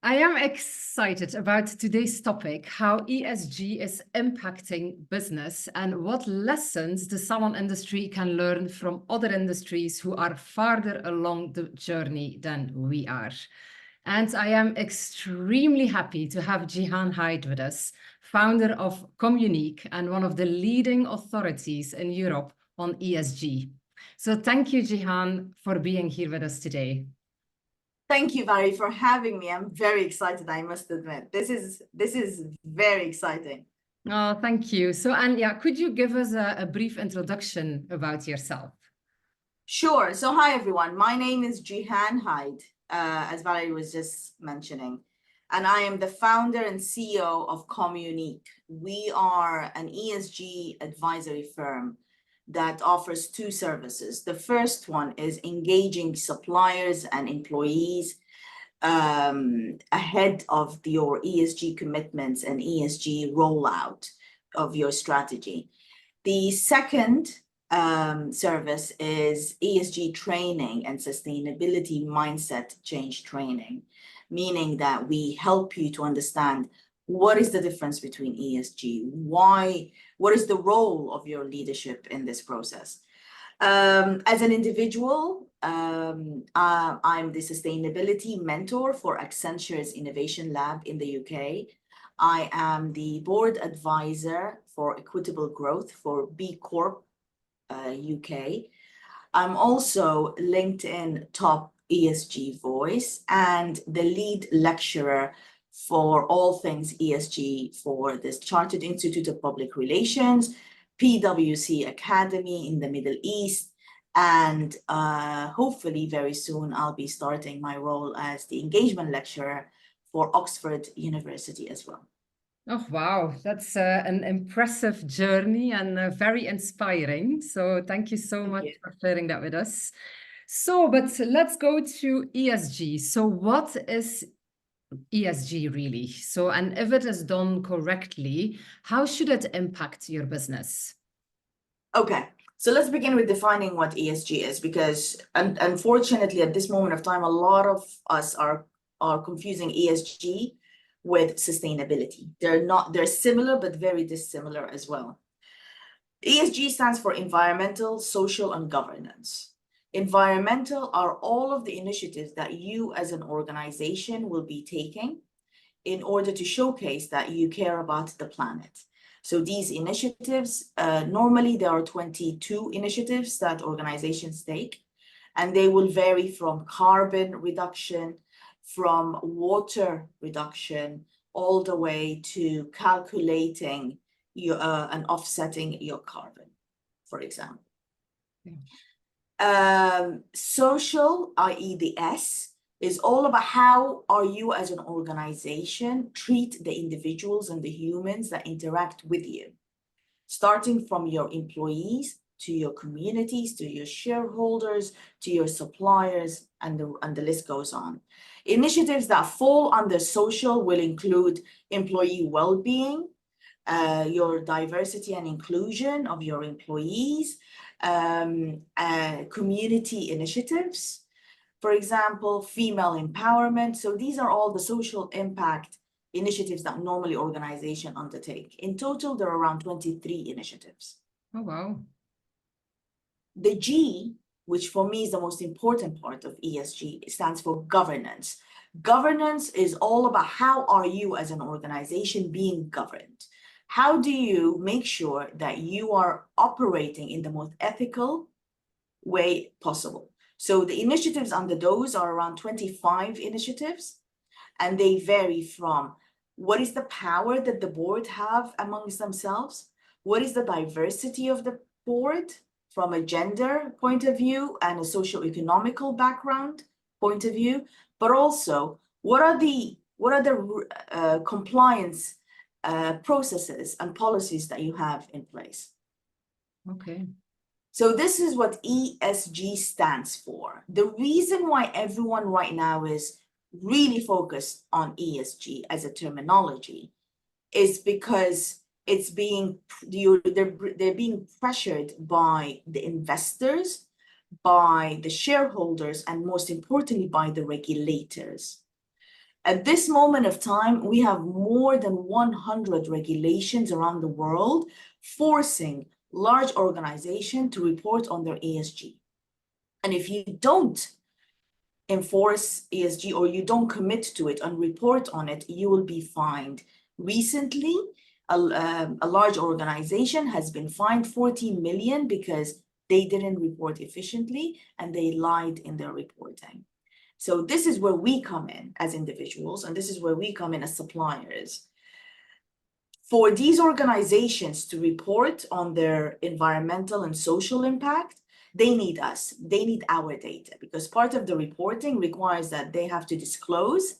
I am excited about today's topic, how ESG is impacting business and what lessons the salon industry can learn from other industries who are farther along the journey than we are. And I am extremely happy to have Gihan Hyde with us, founder of CommUnique and one of the leading authorities in Europe on ESG. So thank you, Gihan, for being here with us today. Thank you, Valerie, for having me. I'm very excited, I must admit. This is very exciting. Oh, thank you. So, and yeah, could you give us a brief introduction about yourself? Sure. So, hi, everyone. My name is Gihan Hyde, as Valerie was just mentioning, and I am the founder and CEO of CommUnique. We are an ESG advisory firm that offers two services. The first one is engaging suppliers and employees ahead of your ESG commitments and ESG rollout of your strategy. The second service is ESG training and sustainability mindset change training, meaning that we help you to understand what is the difference between ESG, what is the role of your leadership in this process. As an individual, I'm the sustainability mentor for Accenture's Innovation Lab in the UK. I am the board advisor for equitable growth for B Corp UK. I'm also LinkedIn top ESG voice and the lead lecturer for all things ESG for this Chartered Institute of Public Relations, PwC Academy in the Middle East, and hopefully very soon I'll be starting my role as the engagement lecturer for Oxford University as well. Oh, wow. That's an impressive journey and very inspiring. So thank you so much for sharing that with us. So, but let's go to ESG. So what is ESG really? So, and if it is done correctly, how should it impact your business? Okay, so let's begin with defining what ESG is, because unfortunately at this moment of time, a lot of us are confusing ESG with sustainability. They're similar, but very dissimilar as well. ESG stands for environmental, social, and governance. Environmental are all of the initiatives that you as an organization will be taking in order to showcase that you care about the planet. So these initiatives, normally there are 22 initiatives that organizations take, and they will vary from carbon reduction, from water reduction, all the way to calculating your, and offsetting your carbon, for example. Social, i.e. the S, is all about how are you as an organization treat the individuals and the humans that interact with you, starting from your employees to your communities, to your shareholders, to your suppliers, and the list goes on. Initiatives that fall under social will include employee well-being, your diversity and inclusion of your employees, community initiatives, for example, female empowerment. So these are all the social impact initiatives that normally organizations undertake. In total, there are around 23 initiatives. Oh, wow. The G, which for me is the most important part of ESG, stands for governance. Governance is all about how are you as an organization being governed? How do you make sure that you are operating in the most ethical way possible? So the initiatives under those are around 25 initiatives, and they vary from what is the power that the board have amongst themselves? What is the diversity of the board from a gender point of view and a socio-economical background point of view? But also, what are the compliance processes and policies that you have in place? Okay. So this is what ESG stands for. The reason why everyone right now is really focused on ESG as a terminology is because it's they're being pressured by the investors, by the shareholders, and most importantly, by the regulators. At this moment of time, we have more than 100 regulations around the world forcing large organizations to report on their ESG. And if you don't enforce ESG or you don't commit to it and report on it, you will be fined. Recently, a large organization has been fined 14 million because they didn't report efficiently and they lied in their reporting. So this is where we come in as individuals, and this is where we come in as suppliers. For these organizations to report on their environmental and social impact, they need us, they need our data, because part of the reporting requires that they have to disclose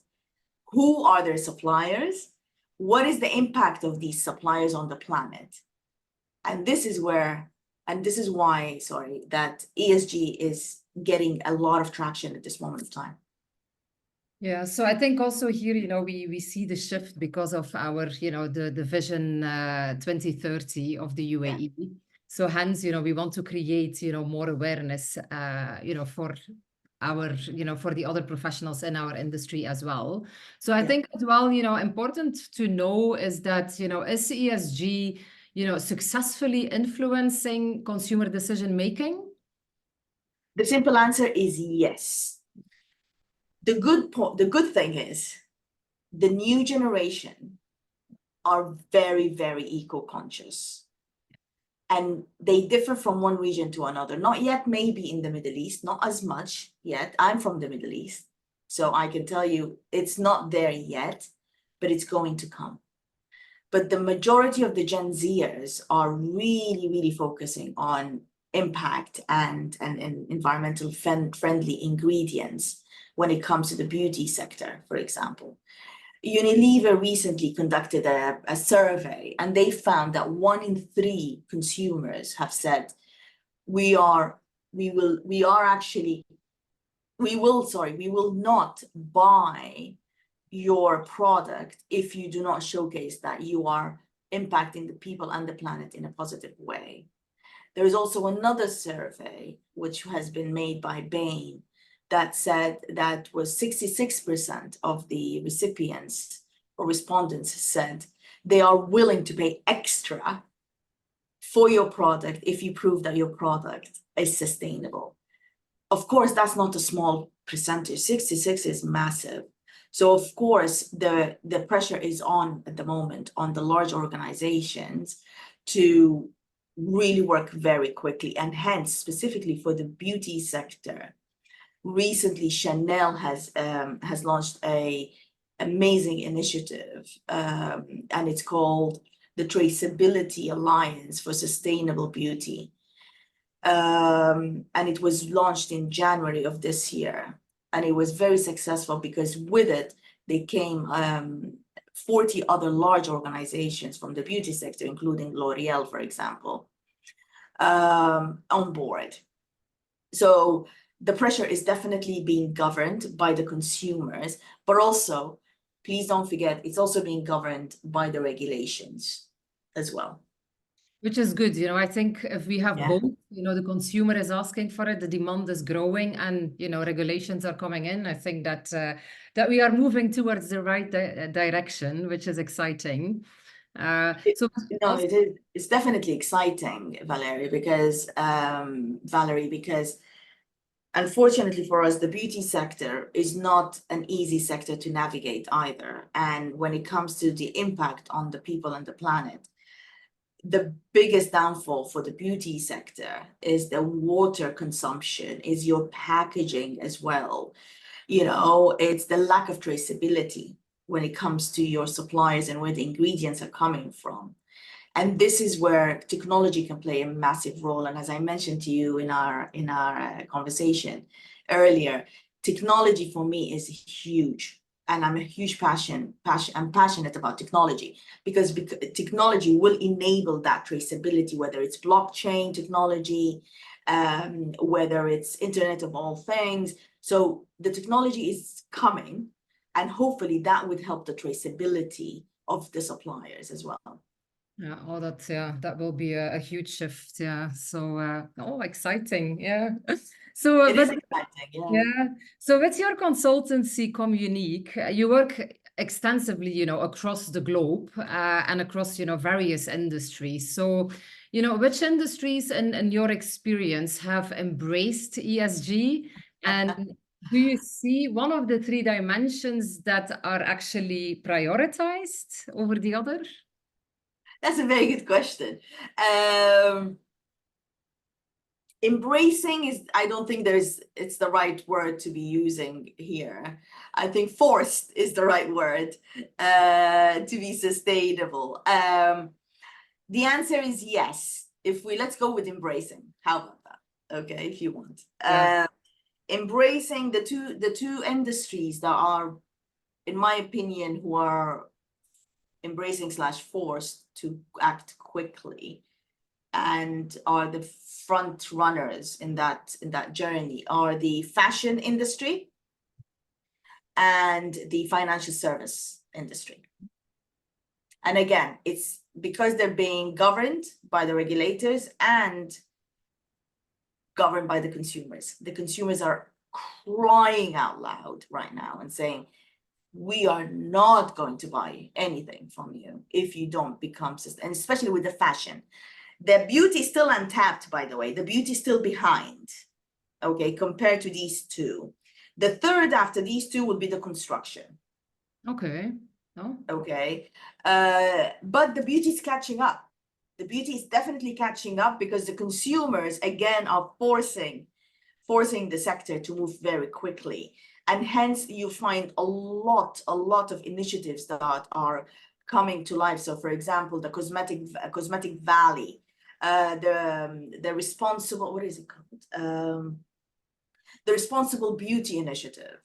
who are their suppliers, what is the impact of these suppliers on the planet. And this is where, and this is why, sorry, that ESG is getting a lot of traction at this moment of time. Yeah, so I think also here, we see the shift because of our, the Vision 2030 of the UAE. Yeah. So hence, we want to create, more awareness, for our, for the other professionals in our industry as well. So I think as well, important to know is that, is ESG, successfully influencing consumer decision making? The simple answer is yes. The good thing is the new generation are very, very eco-conscious. And they differ from one region to another. Not yet, maybe in the Middle East, not as much yet. I'm from the Middle East, so I can tell you it's not there yet, but it's going to come. But the majority of the Gen Zers are really, really focusing on impact and environmental friendly ingredients when it comes to the beauty sector, for example. Unilever recently conducted a survey, and they found that 1 in 3 consumers have said, we will not buy your product if you do not showcase that you are impacting the people and the planet in a positive way. There is also another survey which has been made by Bain that said that was 66% of the recipients or respondents said they are willing to pay extra for your product if you prove that your product is sustainable. Of course, that's not a small percentage. 66 is massive. So of course, the pressure is on at the moment on the large organizations to really work very quickly, and hence specifically for the beauty sector. Recently, Chanel has launched an amazing initiative, and it's called the Traceability Alliance for Sustainable Beauty. And it was launched in January of this year. And it was very successful because with it, they came 40 other large organizations from the beauty sector, including L'Oreal, for example, on board. So the pressure is definitely being governed by the consumers, but also, please don't forget, it's also being governed by the regulations as well. Which is good. I think if we have both, the consumer is asking for it, the demand is growing, and, regulations are coming in. I think that that we are moving towards the right direction, which is exciting. It's definitely exciting, Valerie, because unfortunately for us, the beauty sector is not an easy sector to navigate either. And when it comes to the impact on the people and the planet, the biggest downfall for the beauty sector is the water consumption, is your packaging as well. It's the lack of traceability when it comes to your suppliers and where the ingredients are coming from. And this is where technology can play a massive role. And as I mentioned to you in our conversation earlier, technology for me is huge. And I'm I'm passionate about technology because technology will enable that traceability, whether it's blockchain technology, whether it's Internet of all things. So the technology is coming, and hopefully that would help the traceability of the suppliers as well. Yeah, oh, that will be a huge shift. Yeah. So, oh, exciting. Yeah. So, It is but exciting, yeah. yeah. So with your consultancy, CommUnique, you work extensively, across the globe and across, various industries. So, which industries in your experience have embraced ESG? And do you see one of the three dimensions that are actually prioritized over the other? That's a very good question. Embracing is, I don't think it's the right word to be using here. I think forced is the right word to be sustainable. The answer is yes. Let's go with embracing. How about that? Okay, if you want. Yeah. Embracing the two industries that are, in my opinion, who are embracing / forced to act quickly and are the front runners in that journey are the fashion industry and the financial service industry. And again, it's because they're being governed by the regulators and governed by the consumers. The consumers are crying out loud right now and saying, we are not going to buy anything from you if you don't become sustainable, and especially with the fashion. The beauty is still untapped, by the way. The beauty is still behind, okay, compared to these two. The third after these two would be the construction. Okay. No? Okay. But the beauty is catching up. The beauty is definitely catching up because the consumers, again, are forcing the sector to move very quickly. And hence you find a lot of initiatives that are coming to life. So for example, the cosmetic valley, the responsible, what is it called? The Responsible Beauty Initiative.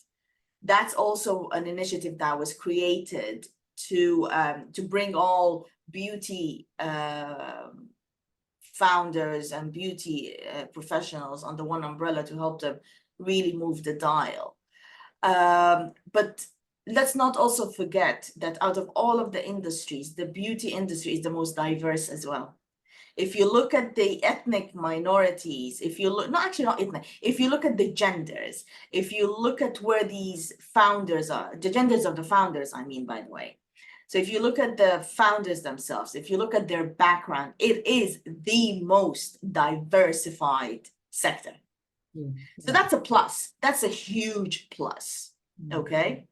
That's also an initiative that was created to bring all beauty founders and beauty professionals under one umbrella to help them really move the dial. But let's not also forget that out of all of the industries, the beauty industry is the most diverse as well. If you look at the ethnic minorities, if you look, no, actually not ethnic, if you look at the genders, if you look at where these founders are, the genders of the founders, I mean, by the way. So if you look at the founders themselves, if you look at their background, it is the most diversified sector. So that's a plus. That's a huge plus. Okay.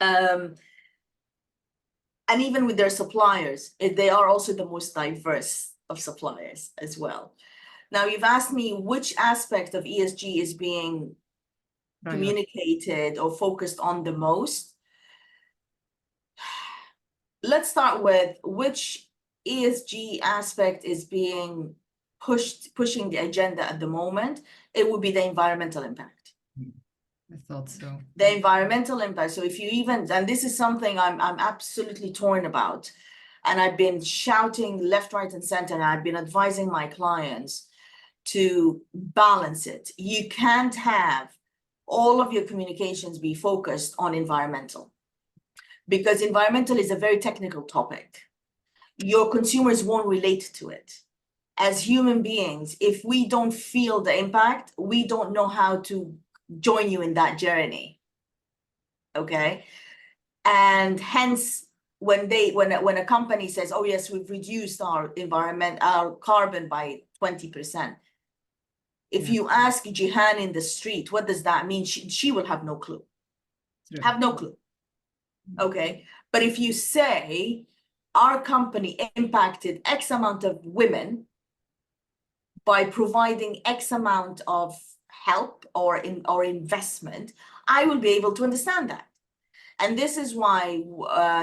And even with their suppliers, they are also the most diverse of suppliers as well. Now, you've asked me which aspect of ESG is being communicated or focused on the most. Let's start with which ESG aspect is being pushing the agenda at the moment. It would be the environmental impact. I thought so. The environmental impact. So if you even, and this is something I'm absolutely torn about, and I've been shouting left, right, and center, and I've been advising my clients to balance it. You can't have all of your communications be focused on environmental, because environmental is a very technical topic. Your consumers won't relate to it. As human beings, if we don't feel the impact, we don't know how to join you in that journey. Okay. And hence, when a company says, oh yes, we've reduced our carbon by 20%. If you ask Gihan in the street, what does that mean? She will have no clue. Have no clue. Okay. But if you say our company impacted X amount of women by providing X amount of help or investment, I will be able to understand that. And this is why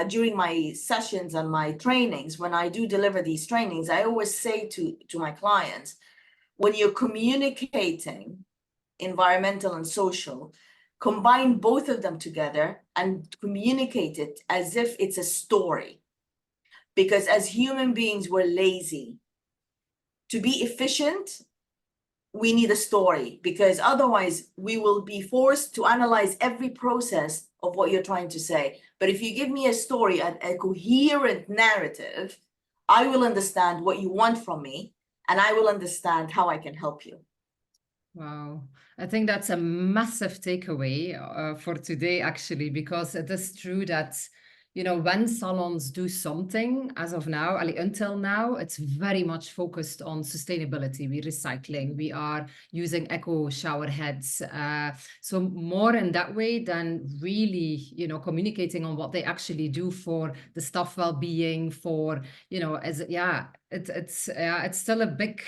during my sessions and my trainings, when I do deliver these trainings, I always say to my clients, when you're communicating environmental and social, combine both of them together and communicate it as if it's a story. Because as human beings, we're lazy. To be efficient, we need a story, because otherwise we will be forced to analyze every process of what you're trying to say. But if you give me a story, a coherent narrative, I will understand what you want from me, and I will understand how I can help you. Wow. I think that's a massive takeaway for today, actually, because it is true that, you know, when salons do something as of now, until now, it's very much focused on sustainability. We're recycling, we are using eco shower heads. So more in that way than really, you know, communicating on what they actually do for the staff well-being, for, you know, it's still a big...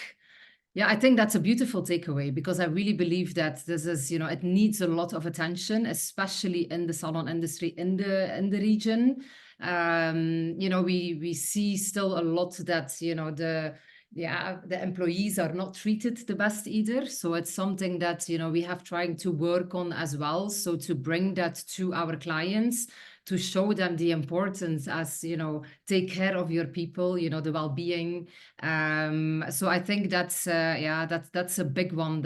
Yeah, I think that's a beautiful takeaway, because I really believe that this is, you know, it needs a lot of attention, especially in the salon industry in the region. You know, we see still a lot that, you know, the employees are not treated the best either. So it's something that, you know, we have trying to work on as well. So to bring that to our clients, to show them the importance as, you know, take care of your people, you know, the well-being. So I think that's that's a big one.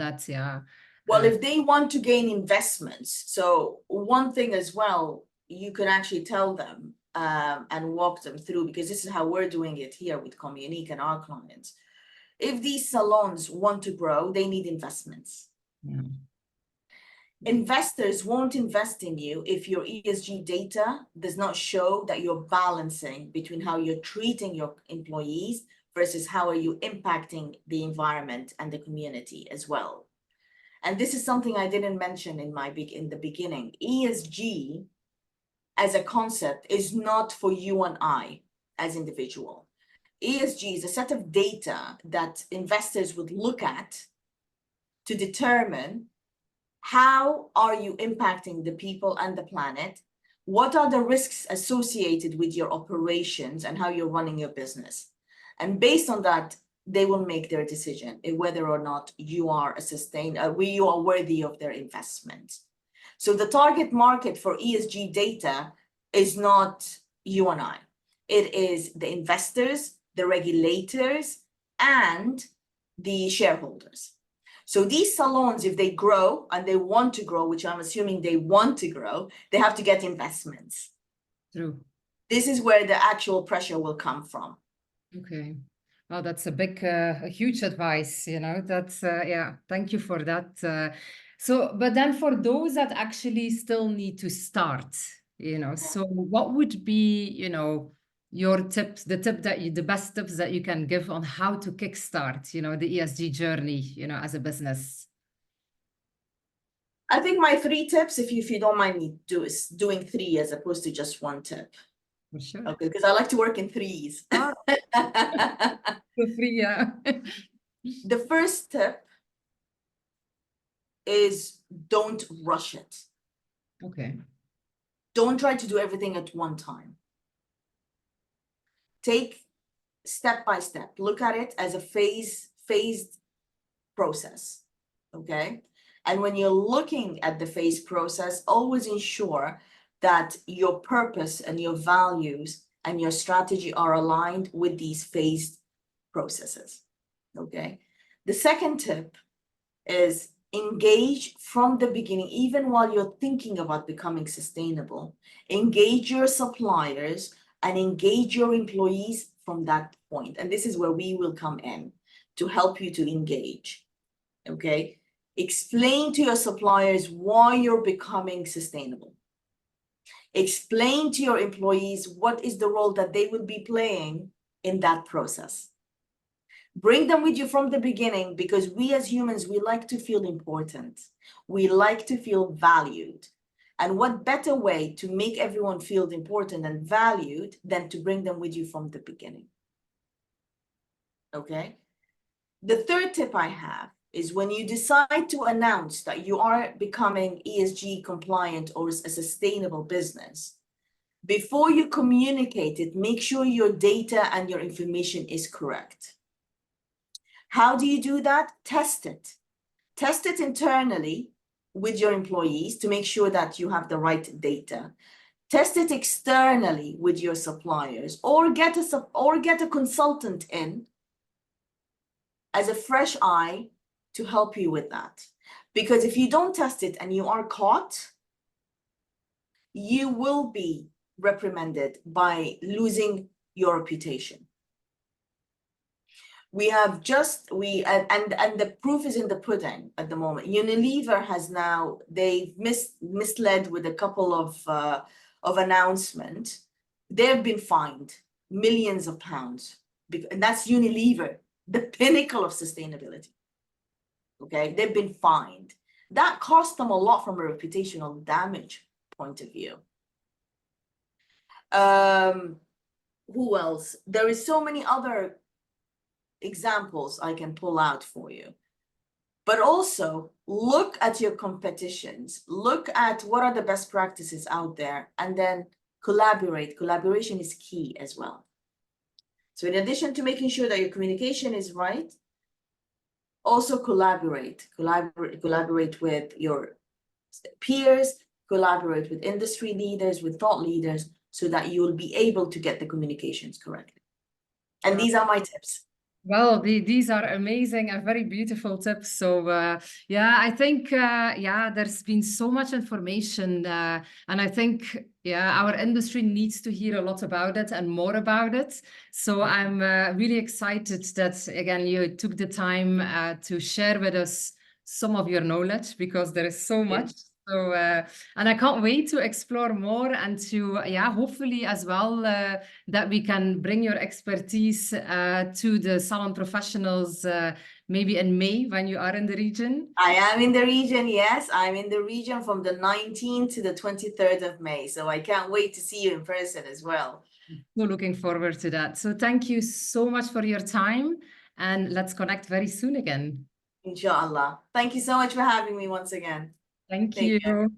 Well, if they want to gain investments, so one thing as well, you can actually tell them and walk them through, because this is how we're doing it here with CommUnique and our clients. If these salons want to grow, they need investments. Yeah. Investors won't invest in you if your ESG data does not show that you're balancing between how you're treating your employees versus how are you impacting the environment and the community as well. And this is something I didn't mention in the beginning. ESG as a concept is not for you and I as individual. ESG is a set of data that investors would look at to determine how are you impacting the people and the planet? What are the risks associated with your operations and how you're running your business? And based on that, they will make their decision whether or not you are you are worthy of their investment. So the target market for ESG data is not you and I. It is the investors, the regulators, and the shareholders. So these salons, if they grow and they want to grow, which I'm assuming they want to grow, they have to get investments. True. This is where the actual pressure will come from. Okay. Well, that's a huge advice, you know, that's, thank you for that. But then for those that actually still need to start, you know, so what would be, you know, your tips, the best tips that you can give on how to kickstart, you know, the ESG journey, you know, as a business? I think my 3 tips, if you don't mind me doing 3 as opposed to just 1 tip. For sure. Okay, because I like to work in 3s. For free, yeah. The first tip is don't rush it. Okay. Don't try to do everything at one time. Take step by step. Look at it as a phased process, okay? And when you're looking at the phase process, always ensure that your purpose and your values and your strategy are aligned with these phased processes, okay? The second tip is engage from the beginning, even while you're thinking about becoming sustainable. Engage your suppliers and engage your employees from that point. And this is where we will come in to help you to engage, okay? Explain to your suppliers why you're becoming sustainable. Explain to your employees what is the role that they will be playing in that process. Bring them with you from the beginning, because we as humans, we like to feel important. We like to feel valued. And what better way to make everyone feel important and valued than to bring them with you from the beginning? Okay. The third tip I have is when you decide to announce that you are becoming ESG compliant or a sustainable business, before you communicate it, make sure your data and your information is correct. How do you do that? Test it. Test it internally with your employees to make sure that you have the right data. Test it externally with your suppliers, or get a consultant in as a fresh eye to help you with that. Because if you don't test it and you are caught, you will be reprimanded by losing your reputation. We have just, and the proof is in the pudding at the moment. Unilever has now, they've misled with a couple of announcements. They've been fined millions of pounds, and that's Unilever, the pinnacle of sustainability. Okay, they've been fined. That cost them a lot from a reputational damage point of view. Who else? There is so many other examples I can pull out for you. But also look at your competitions, look at what are the best practices out there, and then collaborate. Collaboration is key as well. So in addition to making sure that your communication is right, also collaborate with your peers, collaborate with industry leaders, with thought leaders, so that you will be able to get the communications correctly. And these are my tips. Well, these are amazing and very beautiful tips. So yeah, I think there's been so much information, and I think our industry needs to hear a lot about it and more about it. So I'm really excited that again you took the time to share with us some of your knowledge, because there is so much. So, and I can't wait to explore more, and to, hopefully as well, that we can bring your expertise to the salon professionals, maybe in May when you are in the region. I am in the region, yes. I'm in the region from the 19th to the 23rd of May. So I can't wait to see you in person as well. So looking forward to that. So thank you so much for your time, and let's connect very soon again. Inshallah. Thank you so much for having me once again. Thank Take care. you.